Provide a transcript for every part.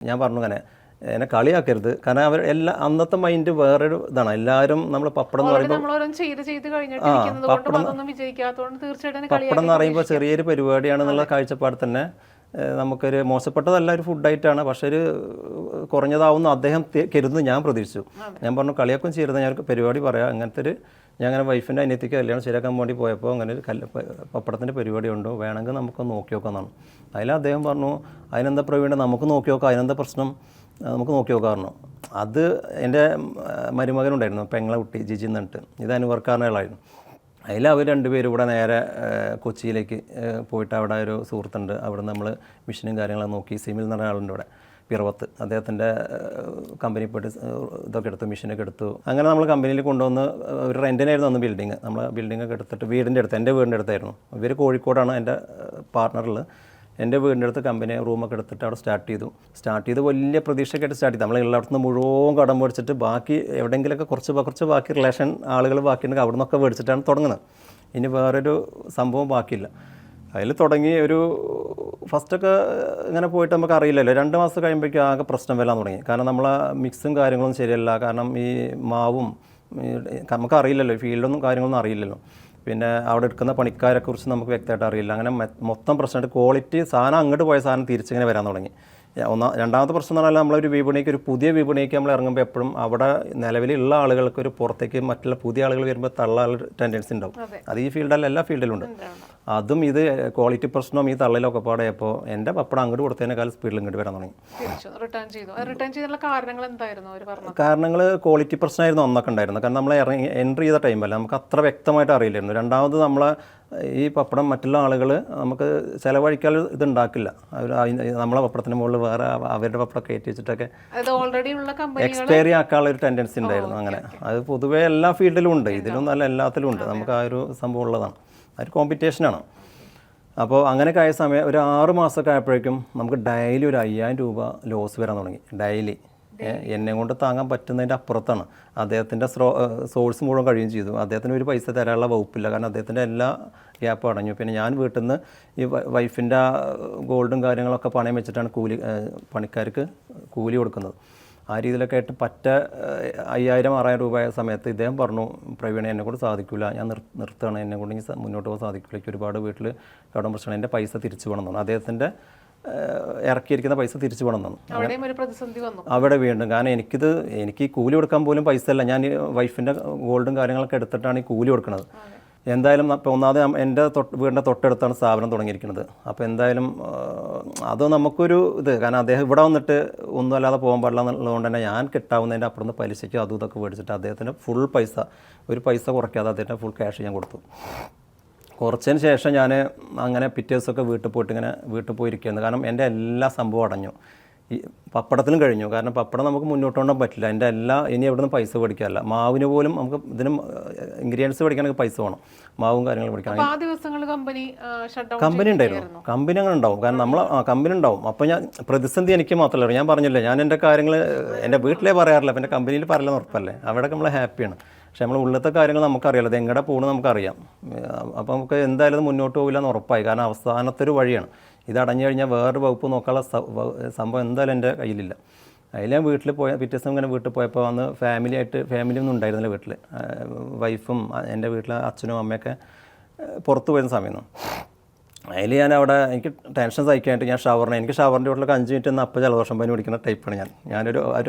ഞാൻ പറഞ്ഞു അങ്ങനെ എന്നെ കളിയാക്കരുത്, കാരണം അവർ എല്ലാ അന്നത്തെ മൈൻഡ് വേറൊരു ഇതാണ്. എല്ലാവരും നമ്മൾ പപ്പടം എന്ന് പറയുമ്പോൾ പപ്പടം എന്ന് പറയുമ്പോൾ ചെറിയൊരു പരിപാടിയാണെന്നുള്ള കാഴ്ചപ്പാട് തന്നെ നമുക്കൊരു മോശപ്പെട്ടതല്ല, ഒരു ഫുഡായിട്ടാണ്, പക്ഷെ ഒരു കുറഞ്ഞതാവുന്ന അദ്ദേഹം കരുതുന്നു ഞാൻ പ്രതീക്ഷിച്ചു. ഞാൻ പറഞ്ഞു കളിയാക്കും ചെയ്യരുത്, ഞാൻ പരിപാടി പറയാം. അങ്ങനത്തെ ഒരു ഞാൻ അങ്ങനെ വൈഫിൻ്റെ അനിയത്തിക്ക് കല്യാണം ശരിയാക്കാൻ വേണ്ടി പോയപ്പോൾ അങ്ങനെ ഒരു പപ്പടത്തിൻ്റെ പരിപാടി ഉണ്ടോ, വേണമെങ്കിൽ നമുക്കൊന്ന് നോക്കി നോക്കാമെന്നാണ്. അതിൽ അദ്ദേഹം പറഞ്ഞു അതിനെന്താ പ്രവീണ, നമുക്ക് നോക്കി നോക്കാം, അതിനെന്താ പ്രശ്നം, നമുക്ക് നോക്കി നോക്കാറുണ്ടോ. അത് എൻ്റെ മരുമകനുണ്ടായിരുന്നു, പെങ്ങളെ കുട്ടി ജിജി എന്നിട്ട്, ഇത് അനുവർക്കാരനാളായിരുന്നു. അതിൽ അവർ രണ്ടുപേരും കൂടെ നേരെ കൊച്ചിയിലേക്ക് പോയിട്ട് അവിടെ ഒരു സുഹൃത്തുണ്ട്, അവിടെ നമ്മൾ മിഷനും കാര്യങ്ങളൊക്കെ നോക്കി. സിമിൽ എന്ന് പറഞ്ഞ ആളുണ്ട് ഇവിടെ പിറവത്ത്, അദ്ദേഹത്തിൻ്റെ കമ്പനി പോയിട്ട് ഇതൊക്കെ എടുത്തു, മിഷനൊക്കെ എടുത്തു. അങ്ങനെ നമ്മൾ കമ്പനിയിൽ കൊണ്ടുവന്ന് ഒരു റെൻറ്റിനായിരുന്നു അന്ന് ബിൽഡിങ്. നമ്മൾ ബിൽഡിങ്ങൊക്കെ എടുത്തിട്ട് വീടിൻ്റെ അടുത്ത്, എൻ്റെ വീടിൻ്റെ അടുത്തായിരുന്നു. ഇവർ കോഴിക്കോടാണ് എൻ്റെ പാർട്ണറിൽ. എൻ്റെ വീടിൻ്റെ അടുത്ത് കമ്പനി റൂമൊക്കെ എടുത്തിട്ട് അവിടെ സ്റ്റാർട്ട് ചെയ്ത് വലിയ പ്രതീക്ഷയൊക്കെ ആയിട്ട് സ്റ്റാർട്ട് ചെയ്തു. നമ്മൾ എല്ലായിടത്തുനിന്ന് മുഴുവൻ കടം മേടിച്ചിട്ട് ബാക്കി എവിടെയെങ്കിലുമൊക്കെ കുറച്ച് ബാക്കി റിലേഷൻ ആളുകൾ ബാക്കിയുണ്ടെങ്കിൽ അവിടെ നിന്നൊക്കെ മേടിച്ചിട്ടാണ് തുടങ്ങുന്നത്. ഇനി വേറൊരു സംഭവം ബാക്കിയില്ല. അതിൽ തുടങ്ങി ഒരു ഫസ്റ്റൊക്കെ ഇങ്ങനെ പോയിട്ട് നമുക്ക് അറിയില്ലല്ലോ, 2 മാസം കഴിയുമ്പോഴേക്കും ആകെ പ്രശ്നം വരാൻ തുടങ്ങി. കാരണം നമ്മളെ മിക്സും കാര്യങ്ങളൊന്നും ശരിയല്ല. കാരണം ഈ മാവും നമുക്കറിയില്ലല്ലോ, ഫീൽഡൊന്നും കാര്യങ്ങളൊന്നും അറിയില്ലല്ലോ. പിന്നെ അവിടെ എടുക്കുന്ന പണിക്കാരെക്കുറിച്ച് നമുക്ക് വ്യക്തമായിട്ട് അറിയില്ല. അങ്ങനെ മൊത്തം പ്രശ്നമായിട്ട് ക്വാളിറ്റി സാധനം അങ്ങോട്ട് പോയ സാധനം തിരിച്ചിങ്ങനെ വരാൻ തുടങ്ങി. രണ്ടാമത്തെ പ്രശ്നം എന്ന് പറഞ്ഞാൽ നമ്മളൊരു വിപണിക്ക്, ഒരു പുതിയ വിപണിക്ക് നമ്മൾ ഇറങ്ങുമ്പോൾ എപ്പോഴും അവിടെ നിലവിലുള്ള ആളുകൾക്ക് ഒരു പുറത്തേക്ക് മറ്റുള്ള പുതിയ ആളുകൾ വരുമ്പോൾ തള്ളാനുള്ള ടെൻഡൻസി ഉണ്ടാവും. അത് ഈ ഫീൽഡല്ല, എല്ലാ ഫീൽഡിലും ഉണ്ട്. അതും ഇത് ക്വാളിറ്റി പ്രശ്നവും ഈ തള്ളലൊക്കെ പാടെയപ്പോൾ എൻ്റെ പപ്പടം അങ്ങോട്ട് കൊടുത്തതിനേക്കാൾ സ്പീഡിൽ ഇങ്ങോട്ട് വരാൻ തുടങ്ങി. കാരണങ്ങൾ ക്വാളിറ്റി പ്രശ്നമായിരുന്നു അന്നൊക്കെ ഉണ്ടായിരുന്നു. കാരണം നമ്മൾ എൻട്രി ചെയ്ത ടൈമല്ല, നമുക്ക് അത്ര വ്യക്തമായിട്ട് അറിയില്ലായിരുന്നു. രണ്ടാമത് നമ്മളെ ഈ പപ്പടം മറ്റുള്ള ആളുകൾ നമുക്ക് ചിലവഴിക്കാൻ ഇതുണ്ടാക്കില്ല. അവർ നമ്മളെ പപ്പടത്തിന് മുകളിൽ വേറെ അവരുടെ പപ്പടം കയറ്റി വെച്ചിട്ടൊക്കെ എക്സ്പയറി ആക്കാനുള്ള ഒരു ടെൻഡൻസി ഉണ്ടായിരുന്നു. അങ്ങനെ അത് പൊതുവേ എല്ലാ ഫീൽഡിലും ഉണ്ട്, ഇതിലും നല്ല എല്ലാത്തിലും ഉണ്ട്. നമുക്ക് ആ ഒരു സംഭവം ഉള്ളതാണ്, ആ ഒരു കോമ്പറ്റീഷനാണ്. അപ്പോൾ അങ്ങനെയൊക്കെ ആയ സമയം ഒരു 6 മാസമൊക്കെ ആയപ്പോഴേക്കും നമുക്ക് ഡെയിലി ഒരു 5000 രൂപ ലോസ് വരാൻ തുടങ്ങി. ഡെയിലി എന്നെ കൊണ്ട് താങ്ങാൻ പറ്റുന്നതിൻ്റെ അപ്പുറത്താണ്. അദ്ദേഹത്തിൻ്റെ സോഴ്സ് മുഴുവൻ കഴിയുകയും ചെയ്തു. അദ്ദേഹത്തിന് ഒരു പൈസ തരാനുള്ള വകുപ്പില്ല, കാരണം അദ്ദേഹത്തിൻ്റെ എല്ലാ ഗ്യാപ്പും അടഞ്ഞു. പിന്നെ ഞാൻ വീട്ടിൽ നിന്ന് ഈ വൈഫിൻ്റെ ഗോൾഡും കാര്യങ്ങളൊക്കെ പണയം വെച്ചിട്ടാണ് പണിക്കാർക്ക് കൂലി കൊടുക്കുന്നത്. ആ രീതിയിലൊക്കെ ആയിട്ട് 5000-6000 രൂപ ആയ സമയത്ത് ഇദ്ദേഹം പറഞ്ഞു, പ്രവീണ എന്നെ കൊണ്ട് സാധിക്കില്ല, ഞാൻ നിർത്തുകയാണ്, എന്നെ കൊണ്ട് മുന്നോട്ട് പോകാൻ സാധിക്കില്ല, എനിക്ക് ഒരുപാട് വീട്ടിൽ കടം പ്രശ്നമാണ്, എൻ്റെ പൈസ തിരിച്ചു വേണം എന്നാണ്. അദ്ദേഹത്തിൻ്റെ ഇറക്കിയിരിക്കുന്ന പൈസ തിരിച്ചു വേണം എന്നാണ്. അവിടെ വീണ്ടും, കാരണം എനിക്ക് ഈ കൂലി കൊടുക്കാൻ പോലും പൈസ അല്ല, ഞാൻ വൈഫിൻ്റെ ഗോൾഡും കാര്യങ്ങളൊക്കെ എടുത്തിട്ടാണ് ഈ കൂലി കൊടുക്കുന്നത്. എന്തായാലും അപ്പോൾ ഒന്നാമത് എൻ്റെ വീടിൻ്റെ തൊട്ടടുത്താണ് സ്ഥാപനം തുടങ്ങിയിരിക്കുന്നത്. അപ്പോൾ എന്തായാലും അത് നമുക്കൊരു ഇത്, കാരണം അദ്ദേഹം ഇവിടെ വന്നിട്ട് ഒന്നും അല്ലാതെ പോകാൻ പാടില്ല എന്നുള്ളതുകൊണ്ട് തന്നെ ഞാൻ കിട്ടാവുന്നതിൻ്റെ അപ്പുറത്ത് പലിശയ്ക്ക് അതും ഇതൊക്കെ മേടിച്ചിട്ട് അദ്ദേഹത്തിൻ്റെ ഫുൾ പൈസ, ഒരു പൈസ കുറയ്ക്കാതെ അദ്ദേഹത്തിൻ്റെ ഫുൾ ക്യാഷ് ഞാൻ കൊടുത്തു. കുറച്ചതിന് ശേഷം ഞാൻ അങ്ങനെ പിറ്റേ ദിവസമൊക്കെ വീട്ടിൽ പോയിരിക്കുകയായിരുന്നു. കാരണം എൻ്റെ എല്ലാ സംഭവം അടഞ്ഞു. ഈ പപ്പടത്തിനും കഴിഞ്ഞു. കാരണം പപ്പടം നമുക്ക് മുന്നോട്ട് കൊണ്ടുപോകാൻ പറ്റില്ല. എൻ്റെ ഇനി എവിടെ നിന്ന് പൈസ മേടിക്കാറില്ല. മാവിന് പോലും നമുക്ക് ഇതിനും ഇൻഗ്രീഡിയൻസ് മേടിക്കണമെങ്കിൽ പൈസ വേണം, മാവും കാര്യങ്ങളും മേടിക്കണം. കമ്പനി ഉണ്ടായിരുന്നു, കമ്പനി അങ്ങനെ ഉണ്ടാവും. കാരണം നമ്മൾ കമ്പനി ഉണ്ടാവും. അപ്പോൾ ഞാൻ പ്രതിസന്ധി എനിക്ക് മാത്രമല്ല, ഞാൻ പറഞ്ഞില്ലേ, ഞാൻ എൻ്റെ കാര്യങ്ങൾ എൻ്റെ വീട്ടിലേ പറയാറില്ല, അപ്പം എൻ്റെ കമ്പനിയിൽ പറയില്ലെന്ന് ഉറപ്പല്ലേ. അവിടെ നമ്മൾ ഹാപ്പിയാണ്. പക്ഷെ നമ്മൾ ഉള്ളത്തെ കാര്യങ്ങൾ നമുക്കറിയാലോ, അത് എങ്ങടെ പോകണമെന്ന് നമുക്കറിയാം. അപ്പോൾ നമുക്ക് എന്തായാലും മുന്നോട്ട് പോകില്ല എന്ന് ഉറപ്പായി. കാരണം അവസാനത്തെ ഒരു വഴിയാണ്. ഇത് അടഞ്ഞു കഴിഞ്ഞാൽ വേറൊരു വകുപ്പ് നോക്കാനുള്ള സംഭവം എന്തായാലും എൻ്റെ കയ്യിലില്ല. അതിൽ ഞാൻ വീട്ടിൽ പിറ്റേ ദിവസം ഇങ്ങനെ വീട്ടിൽ പോയപ്പോൾ അന്ന് ഫാമിലിയൊന്നും ഉണ്ടായിരുന്നില്ല വീട്ടിൽ. വൈഫും എൻ്റെ വീട്ടിലെ അച്ഛനും അമ്മയൊക്കെ പുറത്ത് പോയിരുന്ന സമയമാണ്. അതിൽ ഞാൻ അവിടെ എനിക്ക് ടെൻഷൻ സഹിക്കാനായിട്ട് ഞാൻ എനിക്ക് ഷവറിൻ്റെ വീട്ടിലൊക്കെ 5 മിനിറ്റ് നിന്ന് അപ്പോൾ ജലദോഷം പനി പിടിക്കുന്ന ടൈപ്പാണ് ഞാനൊരു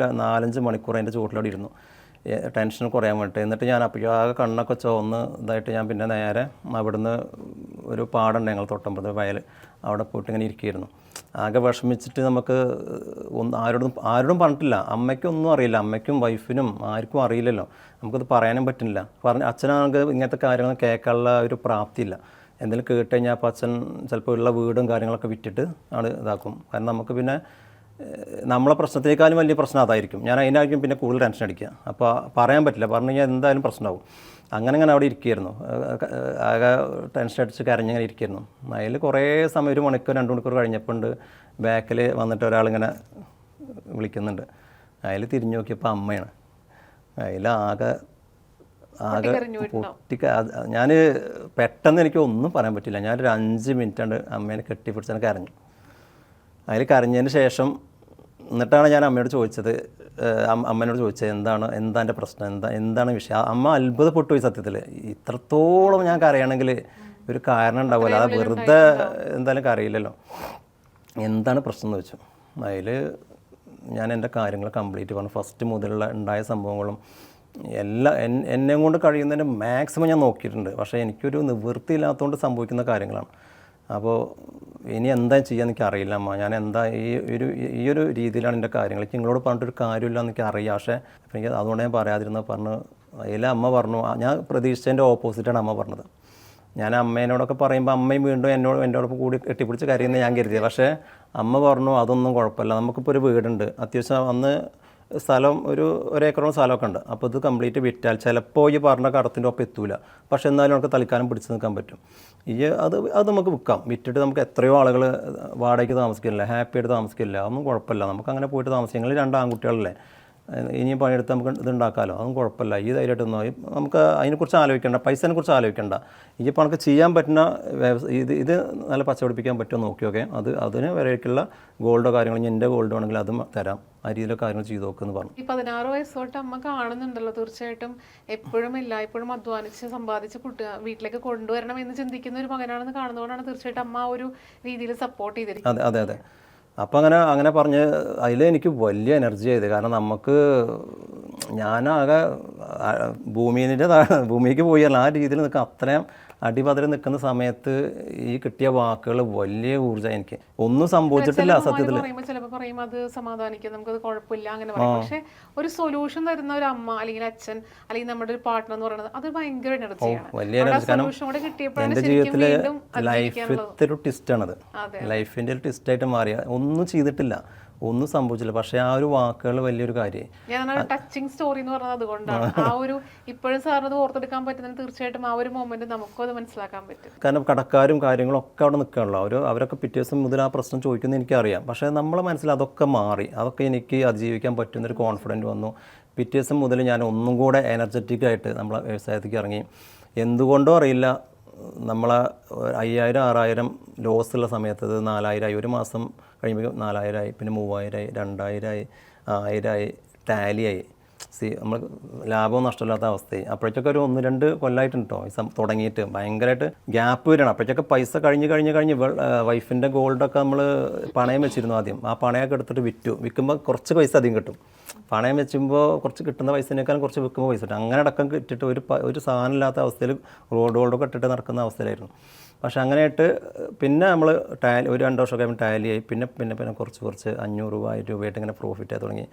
4-5 മണിക്കൂർ അതിൻ്റെ ചുവട്ടിലോടെ ഇരുന്നു, ടെൻഷൻ കുറയാൻ വേണ്ടിയിട്ട്. എന്നിട്ട് ഞാൻ അപ്പോൾ ആകെ കണ്ണൊക്കെ ചുവന്ന് ഇതായിട്ട് ഞാൻ പിന്നെ നേരെ അവിടുന്ന് ഒരു പാടുണ്ട് ഞങ്ങൾ തൊട്ടമ്പത് വയൽ, അവിടെ പോയിട്ട് ഇങ്ങനെ ഇരിക്കുകയായിരുന്നു. ആകെ വിഷമിച്ചിട്ട് നമുക്ക് ആരോടും പറഞ്ഞിട്ടില്ല. അമ്മയ്ക്കൊന്നും അറിയില്ല, അമ്മയ്ക്കും വൈഫിനും ആർക്കും അറിയില്ലല്ലോ, നമുക്കത് പറയാനും പറ്റുന്നില്ല. അച്ഛനാണെങ്കിൽ ഇങ്ങനത്തെ കാര്യങ്ങൾ കേൾക്കാനുള്ള ഒരു പ്രാപ്തിയില്ല. എന്തെങ്കിലും കേട്ട് കഴിഞ്ഞാൽ അപ്പോൾ അച്ഛൻ ചിലപ്പോൾ ഉള്ള വീടും കാര്യങ്ങളൊക്കെ വിറ്റിട്ട് ആണ് ഇതാക്കും. കാരണം നമുക്ക് പിന്നെ നമ്മളെ പ്രശ്നത്തേക്കാളും വലിയ പ്രശ്നം അതായിരിക്കും. ഞാൻ അതിനായിരിക്കും പിന്നെ കൂടുതൽ ടെൻഷൻ അടിക്കുക. അപ്പോൾ പറയാൻ പറ്റില്ല, പറഞ്ഞു കഴിഞ്ഞാൽ എന്തായാലും പ്രശ്നമാവും. അങ്ങനെ അവിടെ ഇരിക്കുകയായിരുന്നു, ആകെ ടെൻഷൻ അടിച്ച് കരഞ്ഞിങ്ങനെ ഇരിക്കുകയായിരുന്നു. അതിൽ കുറേ സമയം 1 മണിക്കൂർ 2 മണിക്കൂർ കഴിഞ്ഞപ്പോൾ ബാക്കിൽ വന്നിട്ട് ഒരാളിങ്ങനെ വിളിക്കുന്നുണ്ട്. അതിൽ തിരിഞ്ഞു നോക്കിയപ്പോൾ അമ്മയാണ്. അതിലാകെ ഞാൻ പെട്ടെന്ന് എനിക്ക് ഒന്നും പറയാൻ പറ്റില്ല. ഞാനൊരു 5 മിനിറ്റ് അമ്മേനെ കെട്ടിപ്പിടിച്ചാൽ കരഞ്ഞു. അതിൽ കരഞ്ഞതിന് ശേഷം എന്നിട്ടാണ് ഞാൻ അമ്മയോട് ചോദിച്ചത്, അമ്മേനോട് ചോദിച്ചത് എന്താണ് എൻ്റെ പ്രശ്നം, എന്താണ് വിഷയം. അമ്മ അത്ഭുതപ്പെട്ടു പോയി സത്യത്തിൽ. ഇത്രത്തോളം ഞാൻ കരയണമെങ്കിൽ ഒരു കാരണം ഉണ്ടാവുമല്ലോ, അത് വെറുതെ എന്തായാലും കരയില്ലല്ലോ. എന്താണ് പ്രശ്നം എന്ന് വെച്ചു. അതിൽ ഞാൻ എൻ്റെ കാര്യങ്ങൾ കംപ്ലീറ്റ് പറഞ്ഞു. ഫസ്റ്റ് മുതലുള്ള ഉണ്ടായ സംഭവങ്ങളും എന്നെ കൊണ്ട് കഴിയുന്നതിൻ്റെ മാക്സിമം ഞാൻ നോക്കിയിട്ടുണ്ട്. പക്ഷേ എനിക്കൊരു നിവൃത്തിയില്ലാത്തതുകൊണ്ട് സംഭവിക്കുന്ന കാര്യങ്ങളാണ്. അപ്പോൾ ഇനി എന്താ ചെയ്യാൻ എനിക്ക് അറിയില്ല അമ്മ, ഞാൻ എന്താ ഈ ഒരു രീതിയിലാണ് എൻ്റെ കാര്യങ്ങൾ, എനിക്ക് നിങ്ങളോട് പറഞ്ഞിട്ടൊരു കാര്യമില്ല എനിക്ക് അറിയാം. പക്ഷേ എനിക്ക് അതുകൊണ്ട് ഞാൻ പറയാതിരുന്ന പറഞ്ഞു. അതിൽ അമ്മ പറഞ്ഞു, ഞാൻ പ്രതീക്ഷിച്ചതിൻ്റെ ഓപ്പോസിറ്റാണ് അമ്മ പറഞ്ഞത്. ഞാൻ അമ്മേനോടൊക്കെ പറയുമ്പോൾ അമ്മയും വീണ്ടും എന്നോടൊപ്പം കൂടി കെട്ടിപ്പിടിച്ച് കരയുന്നത് ഞാൻ കരുതിയത്. പക്ഷേ അമ്മ പറഞ്ഞു അതൊന്നും കുഴപ്പമില്ല, നമുക്കിപ്പോൾ ഒരു വീടുണ്ട്, അത്യാവശ്യം അന്ന് സ്ഥലം ഒരു ഏക്കറോളം സ്ഥലമൊക്കെ ഉണ്ട്. അപ്പോൾ ഇത് കംപ്ലീറ്റ് വിറ്റാൽ ചിലപ്പോൾ ഈ പറഞ്ഞ കടത്തിൻ്റെ ഒപ്പം എത്തൂല, പക്ഷെ എന്നാലും നമുക്ക് തൽക്കാലം പിടിച്ച് നിൽക്കാൻ പറ്റും. അത് നമുക്ക് വിൽക്കാം, വിറ്റിട്ട് നമുക്ക് എത്രയോ ആളുകൾ വാടകയ്ക്ക് താമസിക്കില്ല, ഹാപ്പി ആയിട്ട് താമസിക്കില്ല, അതൊന്നും കുഴപ്പമില്ല, നമുക്ക് അങ്ങനെ പോയിട്ട് താമസിക്കാം. ഞങ്ങൾ 2 ആൺകുട്ടികളല്ലേ, ഇനിയും പണിയെടുത്ത് നമുക്ക് ഇതുണ്ടാക്കാമല്ലോ, അതൊന്നും കുഴപ്പമില്ല, ഈ ധൈര്യമായിട്ടൊന്നും നമുക്ക് അതിനെക്കുറിച്ച് ആലോചിക്കേണ്ട, പൈസനെ കുറിച്ച് ആലോചിക്കേണ്ട. ഇപ്പോൾ നമുക്ക് ചെയ്യാൻ പറ്റുന്ന ഇത് നല്ല പച്ചപിടിപ്പിക്കാൻ പറ്റുമോ നോക്കിയൊക്കെ അതിന് വരെയൊക്കെയുള്ള ഗോൾഡോ കാര്യങ്ങളോ, എൻ്റെ ഗോൾഡ് വേണമെങ്കിൽ അതും തരാം, ആ രീതിയിലെ കാര്യങ്ങൾ ചെയ്ത് നോക്കുമെന്ന് പറഞ്ഞു. ഈ 16 വയസ്സ് തൊട്ട് അമ്മ കാണുന്നുണ്ടല്ലോ, തീർച്ചയായിട്ടും എപ്പോഴും എല്ലായ്പ്പോഴും അധ്വാനിച്ച് സമ്പാദിച്ച് വീട്ടിലേക്ക് കൊണ്ടുവരണം എന്ന് ചിന്തിക്കുന്ന ഒരു മകനാണെന്ന് കാണുന്നതുകൊണ്ടാണ് തീർച്ചയായിട്ടും അമ്മ ഒരു രീതിയിൽ സപ്പോർട്ട് ചെയ്തിരിക്കുന്നത്. അതെ അതെ. അപ്പോൾ അങ്ങനെ പറഞ്ഞ് അതിൽ എനിക്ക് വലിയ എനർജി ആയത്. കാരണം നമുക്ക് ഞാനാകെ ഭൂമിക്ക് പോയി ആ രീതിയിൽ നിൽക്കുക, അത്രയും അടിപതറി നിൽക്കുന്ന സമയത്ത് ഈ കിട്ടിയ വാക്കുകൾ വലിയ ഊർജ്ജം. എനിക്ക് ഒന്നും സംഭവിച്ചിട്ടില്ല സത്യത്തിൽ. ചിലപ്പോൾ പറയും അത് സമാധാനിക്കും, നമുക്കത് കുഴപ്പമില്ല അങ്ങനെ പറയും. പക്ഷെ ഒരു സൊല്യൂഷൻ തരുന്ന ഒരു അമ്മ അല്ലെങ്കിൽ അച്ഛൻ അല്ലെങ്കിൽ നമ്മുടെ ഒരു പാർട്ട്ണർ എന്ന് പറയുന്നത് അത് ഭയങ്കര എനർജിയാണ്. വലിയ എനർജി. കാരണം എൻ്റെ ജീവിതത്തിലെ ലൈഫിലത്തെ ഒരു ട്വിസ്റ്റാണത്, ലൈഫിൻ്റെ ഒരു ട്വിസ്റ്റായിട്ട് മാറിയ. ഒന്നും ചെയ്തിട്ടില്ല, ഒന്നും സംഭവിച്ചില്ല, പക്ഷെ ആ ഒരു വാക്കുകൾ വലിയൊരു കാര്യം. ഞാനൊരു ടച്ചിങ് സ്റ്റോറി എന്ന് പറഞ്ഞത് അതുകൊണ്ടാണ്. ആ ഒരു ഇപ്പോഴും സാറിനത് ഓർത്തെടുക്കാൻ പറ്റുന്നത് തീർച്ചയായിട്ടും ആ ഒരു മൊമെന്റ് നമുക്കും അത് മനസ്സിലാക്കാൻ പറ്റും. കാരണം കടക്കാരും കാര്യങ്ങളും ഒക്കെ അവിടെ നിൽക്കുകയാണല്ലോ, അവരൊക്കെ പിറ്റേ ദിവസം മുതൽ ആ പ്രശ്നം ചോദിക്കുന്നത് എനിക്കറിയാം. പക്ഷേ നമ്മളെ മനസ്സിൽ അതൊക്കെ മാറി, അതൊക്കെ എനിക്ക് അതിജീവിക്കാൻ പറ്റുന്നൊരു കോൺഫിഡൻറ്റ് വന്നു. പിറ്റേ ദിവസം മുതൽ ഞാൻ ഒന്നും കൂടെ എനർജറ്റിക്കായിട്ട് നമ്മളെ വ്യവസായത്തേക്ക് ഇറങ്ങി. എന്തുകൊണ്ടോ അറിയില്ല, നമ്മളെ 5000 6000 ലോസ് ഉള്ള സമയത്ത് അത് 4000 ഒരു മാസം കഴിയുമ്പോൾ 4000 പിന്നെ 3000 2000 1000 ടാലിയായി. നമ്മൾ ലാഭവും നഷ്ടമില്ലാത്ത അവസ്ഥയായി. അപ്പോഴേക്കൊക്കെ ഒരു 1-2 കൊല്ലമായിട്ടുണ്ട് കേട്ടോ തുടങ്ങിയിട്ട്. ഭയങ്കരമായിട്ട് ഗ്യാപ്പ് വരികയാണ്. അപ്പോഴേക്കൊക്കെ പൈസ കഴിഞ്ഞ് വൈഫിൻ്റെ ഗോൾഡൊക്കെ നമ്മൾ പണയം വെച്ചിരുന്നു ആദ്യം. ആ പണയമൊക്കെ എടുത്തിട്ട് വിൽക്കുമ്പോൾ കുറച്ച് പൈസ അധികം കിട്ടും. പണയം വെച്ചുമ്പോൾ കുറച്ച് കിട്ടുന്ന പൈസേക്കാളും കുറച്ച് വിൽക്കുമ്പോൾ പൈസ കിട്ടും. അങ്ങനെ അടക്കം ഇട്ടിട്ട് ഒരു സാധനം ഇല്ലാത്ത അവസ്ഥയിൽ ഗോൾഡൊക്കെ ഇട്ടിട്ട് നടക്കുന്ന അവസ്ഥയിലായിരുന്നു. പക്ഷെ അങ്ങനെയായിട്ട് പിന്നെ നമ്മൾ ഒരു 2 വർഷമൊക്കെ ആകുമ്പോൾ ടാലിയായി. പിന്നെ കുറച്ച് 500 രൂപ 1000 രൂപയായിട്ട് ഇങ്ങനെ പ്രോഫിറ്റ് ആയി തുടങ്ങി.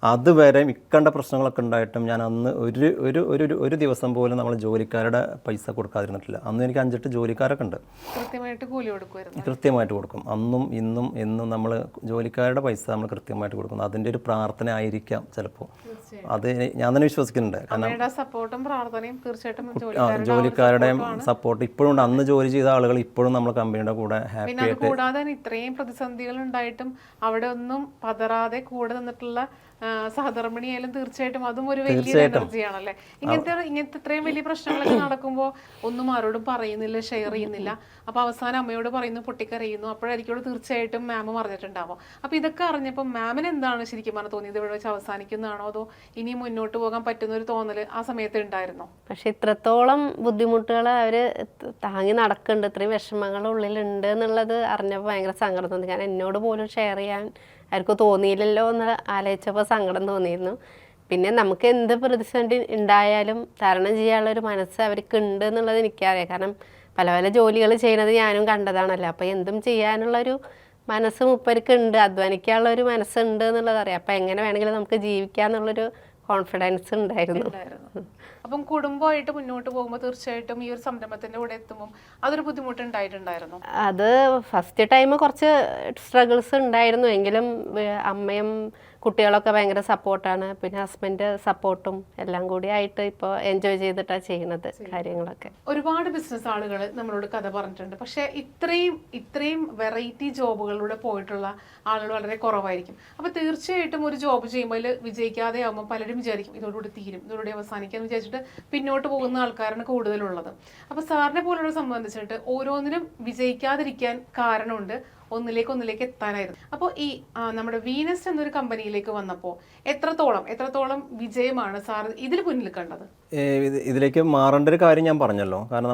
അതുവരെ മിക്കണ്ട പ്രശ്നങ്ങളൊക്കെ ഉണ്ടായിട്ടും ഞാൻ അന്ന് ഒരു ദിവസം പോലും നമ്മൾ ജോലിക്കാരുടെ പൈസ കൊടുക്കാതിരുന്നിട്ടില്ല. അന്ന് എനിക്ക് 5-8 ജോലിക്കാരൊക്കെ ഉണ്ട്, കൃത്യമായിട്ട് കൊടുക്കും. അന്നും ഇന്നും എന്നും നമ്മൾ ജോലിക്കാരുടെ പൈസ നമ്മൾ കൃത്യമായിട്ട് കൊടുക്കും. അതിൻ്റെ ഒരു പ്രാർത്ഥന ആയിരിക്കാം ചിലപ്പോൾ, അത് ഞാൻ തന്നെ വിശ്വസിക്കുന്നുണ്ട്. കാരണം ജോലിക്കാരുടെയും സപ്പോർട്ട് ഇപ്പോഴും ഉണ്ട്. അന്ന് ജോലി ചെയ്ത ആളുകൾ ഇപ്പോഴും നമ്മൾ കമ്പനിയുടെ കൂടെ ഹാപ്പി ആയിട്ട്. കൂടാതെ ഇത്രയും പ്രതിസന്ധികൾ ഉണ്ടായിട്ടും അവിടെ ഒന്നും പതറാതെ കൂടെ നിന്നിട്ടുള്ള സഹധർമ്മിണിയായാലും തീർച്ചയായിട്ടും അതും ഒരു വലിയ എനർജിയാണല്ലേ. ഇങ്ങനത്തെ ഇത്രയും വലിയ പ്രശ്നങ്ങളൊക്കെ നടക്കുമ്പോൾ ഒന്നും ആരോടും പറയുന്നില്ല, ഷെയർ ചെയ്യുന്നില്ല. അപ്പൊ അവസാനം അമ്മയോട് പറയുന്നു, പൊട്ടിക്കറിയുന്നു. അപ്പോഴായിരിക്കും തീർച്ചയായിട്ടും മാം പറഞ്ഞിട്ടുണ്ടാവും. അപ്പൊ ഇതൊക്കെ അറിഞ്ഞപ്പോൾ മാമിന് എന്താണ് ശരിക്കും പറഞ്ഞാൽ തോന്നിയത്? ഇവിടെ വെച്ച് അവസാനിക്കുന്നതാണോ അതോ ഇനി മുന്നോട്ട് പോകാൻ പറ്റുന്ന ഒരു തോന്നല് ആ സമയത്ത് ഉണ്ടായിരുന്നോ? പക്ഷെ ഇത്രത്തോളം ബുദ്ധിമുട്ടുകൾ അവര് താങ്ങി നടക്കുന്നുണ്ട്, ഇത്രയും വിഷമങ്ങൾ ഉള്ളിലുണ്ട് എന്നുള്ളത് അറിഞ്ഞപ്പോൾ ഭയങ്കര സങ്കടം തോന്നി. കാരണം എന്നോട് പോലും ഷെയർ ചെയ്യാൻ അവർക്ക് തോന്നിയില്ലല്ലോ എന്ന് ആലോചിച്ചപ്പോൾ സങ്കടം തോന്നിയിരുന്നു. പിന്നെ നമുക്ക് എന്ത് പ്രതിസന്ധി ഉണ്ടായാലും തരണം ചെയ്യാനുള്ളൊരു മനസ്സ് അവർക്ക് ഉണ്ട് എന്നുള്ളത് എനിക്കറിയാം. കാരണം പല ജോലികൾ ചെയ്യുന്നത് ഞാനും കണ്ടതാണല്ലോ. അപ്പോൾ എന്തും ചെയ്യാനുള്ളൊരു മനസ്സ് മൂപ്പർക്ക് ഉണ്ട്, അധ്വാനിക്കാനുള്ളൊരു മനസ്സുണ്ട് എന്നുള്ളത് അറിയാം. അപ്പം എങ്ങനെ വേണമെങ്കിലും നമുക്ക് ജീവിക്കാന്നുള്ളൊരു കോൺഫിഡൻസ് ഉണ്ടായിരുന്നു. അപ്പം കുടുംബമായിട്ട് മുന്നോട്ട് പോകുമ്പോൾ തീർച്ചയായിട്ടും ഈ ഒരു സംരംഭത്തിന്റെ കൂടെ എത്തുമ്പോൾ അതൊരു ബുദ്ധിമുട്ട് ഉണ്ടായിട്ടുണ്ടായിരുന്നു. അത് ഫസ്റ്റ് ടൈം കുറച്ച് സ്ട്രഗിൾസ് ഉണ്ടായിരുന്നു. എങ്കിലും അമ്മയും കുട്ടികളൊക്കെ ഭയങ്കര സപ്പോർട്ടാണ്. പിന്നെ ഹസ്ബൻഡ് സപ്പോർട്ടും എല്ലാം കൂടി ആയിട്ട് ഇപ്പോൾ എൻജോയ് ചെയ്തിട്ടാണ് ചെയ്യുന്നത് കാര്യങ്ങളൊക്കെ. ഒരുപാട് ബിസിനസ് ആളുകൾ നമ്മളോട് കഥ പറഞ്ഞിട്ടുണ്ട്. പക്ഷേ ഇത്രയും വെറൈറ്റി ജോബുകളിലൂടെ പോയിട്ടുള്ള ആളുകൾ വളരെ കുറവായിരിക്കും. അപ്പോൾ തീർച്ചയായിട്ടും ഒരു ജോബ് ചെയ്യുമ്പോൾ വിജയിക്കാതെ ആകുമ്പോൾ പലരും വിചാരിക്കും ഇതോടുകൂടി തീരും, ഇതോടുകൂടി അവസാനിക്കാന്ന് വിചാരിച്ചിട്ട് പിന്നോട്ട് പോകുന്ന ആൾക്കാരാണ് കൂടുതലുള്ളത്. അപ്പോൾ സാറിനെ പോലുള്ള സംബന്ധിച്ചിട്ട് ഓരോന്നിനും വിജയിക്കാതിരിക്കാൻ കാരണമുണ്ട്, ഒന്നിലേക്ക് എത്താനായിരുന്നു. അപ്പോൾ ഈ നമ്മുടെ വീനസ് എന്നൊരു കമ്പനിയിലേക്ക് വന്നപ്പോൾ എത്രത്തോളം വിജയമാണ് സാർ ഇതിൽ മുന്നിൽ കണ്ടത്? ഇതിലേക്ക് മാറേണ്ട ഒരു കാര്യം ഞാൻ പറഞ്ഞല്ലോ. കാരണം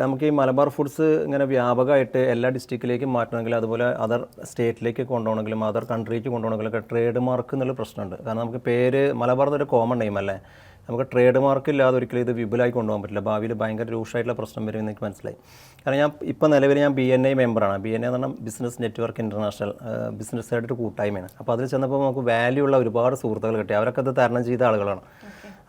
നമുക്ക് ഈ മലബാർ ഫുഡ്സ് ഇങ്ങനെ വ്യാപകമായിട്ട് എല്ലാ ഡിസ്ട്രിക്റ്റിലേക്കും മാറ്റണമെങ്കിൽ, അതുപോലെ അതർ സ്റ്റേറ്റിലേക്ക് കൊണ്ടുപോകണമെങ്കിലും അതർ കൺട്രിക്ക് കൊണ്ടുപോകണമെങ്കിലൊക്കെ ട്രേഡ് മാർക്ക് എന്നുള്ള പ്രശ്നമുണ്ട്. കാരണം നമുക്ക് പേര് മലബാർ എന്നൊരു കോമൺ നെയിം അല്ലേ, നമുക്ക് ട്രേഡ് മാർക്ക് ഇല്ലാതെ ഒരിക്കലും ഇത് വിപുലമായി കൊണ്ടുപോകാൻ പറ്റില്ല. ഭാവിയിൽ ഭയങ്കര രൂക്ഷമായിട്ടുള്ള പ്രശ്നം വരും എന്ന് എനിക്ക് മനസ്സിലായി. കാരണം ഇപ്പോൾ നിലവിൽ ഞാൻ BNI മെമ്പറാണ്. BNI എന്ന് പറഞ്ഞാൽ ബിസിനസ് നെറ്റ്വർക്ക് ഇൻ്റർനാഷണൽ, ബിസിനസ്സായിട്ട് ഒരു കൂട്ടായ്മയാണ്. അപ്പോൾ അതിൽ ചെന്നപ്പോൾ നമുക്ക് വാല്യൂ ഉള്ള ഒരുപാട് സുഹൃത്തുക്കൾ കിട്ടി. അവരൊക്കെ അത് തരണം ചെയ്ത ആളുകളാണ്.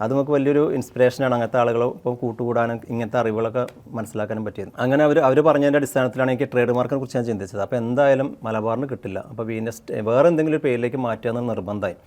അത് നമുക്ക് വലിയൊരു ഇൻസ്പിറേഷനാണ്. അങ്ങനത്തെ ആളുകൾ ഇപ്പം കൂട്ടുകൂടാനും ഇങ്ങനത്തെ അറിവുകളൊക്കെ മനസ്സിലാക്കാനും പറ്റിയത്. അങ്ങനെ അവർ പറഞ്ഞതിൻ്റെ അടിസ്ഥാനത്തിലാണ് എനിക്ക് ട്രേഡ് മാർക്കിനെ കുറിച്ച് ഞാൻ ചിന്തിച്ചത്. അപ്പോൾ എന്തായാലും മലബാറിന് കിട്ടില്ല, അപ്പോൾ വീനസ് വേറെ എന്തെങ്കിലും ഒരു പേരിലേക്ക് മാറ്റുക എന്ന് നിർബന്ധമായി.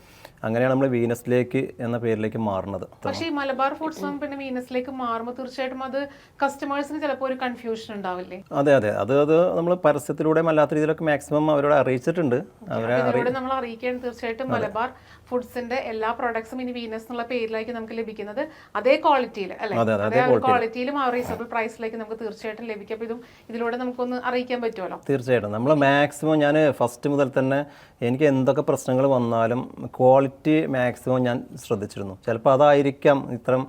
അങ്ങനെയാണ് നമ്മൾ വീനസിലേക്ക് എന്ന പേരിലേക്ക് മാറുന്നത്. പക്ഷേ ഈ മലബാർ ഫുഡ്സും പിന്നെ വീനസിലേക്ക് മാറുമ്പോൾ തീർച്ചയായിട്ടും അത് കസ്റ്റമേഴ്സിന് ചിലപ്പോൾ ഒരു കൺഫ്യൂഷൻ ഉണ്ടാവില്ലേ? അതെ, അത് നമ്മൾ പരസ്യത്തിലൂടെയും അല്ലാത്ത രീതിയിലൊക്കെ മാക്സിമം അവരോട് അറിയിച്ചിട്ടുണ്ട്. ഇതിലൂടെ നമ്മൾ അറിയിക്കുകയാണ് തീർച്ചയായിട്ടും മലബാർ ഫുഡ്സിന്റെ എല്ലാ പ്രോഡക്ട്സും ഇനി വീനസ് എന്നുള്ള പേരിലേക്ക് നമുക്ക് ലഭിക്കുന്നത് അതേ ക്വാളിറ്റിയിൽ അല്ലെ, അതേ ക്വാളിറ്റിയിലും ആ റീസണബിൾ പ്രൈസിലേക്ക് നമുക്ക് തീർച്ചയായിട്ടും ലഭിക്കും. അപ്പോൾ ഇതിലൂടെ നമുക്കൊന്ന് അറിയിക്കാൻ പറ്റുമല്ലോ. തീർച്ചയായിട്ടും നമ്മൾ മാക്സിമം, ഞാൻ ഫസ്റ്റ് മുതൽ തന്നെ എനിക്ക് എന്തൊക്കെ പ്രശ്നങ്ങൾ വന്നാലും ക്വാളിറ്റി മാക്സിമം ഞാൻ ശ്രദ്ധിച്ചിരുന്നു. ചിലപ്പോൾ അതായിരിക്കാം ഇത്തരം,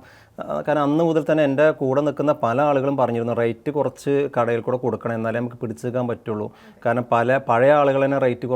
കാരണം അന്ന് മുതൽ തന്നെ എൻ്റെ കൂടെ നിൽക്കുന്ന പല ആളുകളും പറഞ്ഞിരുന്നു റേറ്റ് കുറച്ച് കടയിൽ കൂടെ കൊടുക്കണം, എന്നാലേ നമുക്ക് പിടിച്ചെടുക്കാൻ പറ്റുള്ളൂ. കാരണം പഴയ ആളുകൾ തന്നെ റേറ്റ്